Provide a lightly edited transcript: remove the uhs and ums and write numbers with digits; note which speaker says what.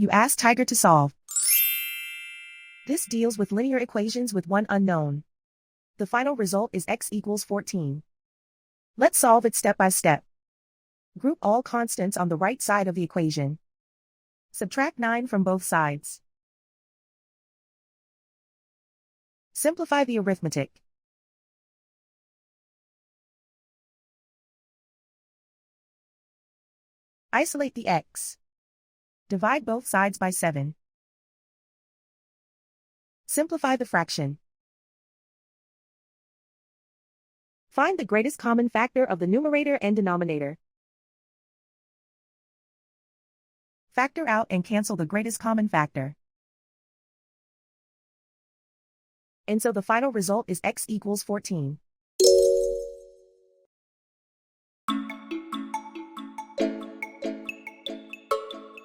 Speaker 1: You ask Tiger to solve. This deals with linear equations with one unknown. The final result is x equals 14. Let's solve it step by step. Group all constants on the right side of the equation. Subtract 9 from both sides. Simplify the arithmetic. Isolate the x. Divide both sides by 7. Simplify the fraction. Find the greatest common factor of the numerator and denominator. Factor out and cancel the greatest common factor. And so the final result is x equals 14.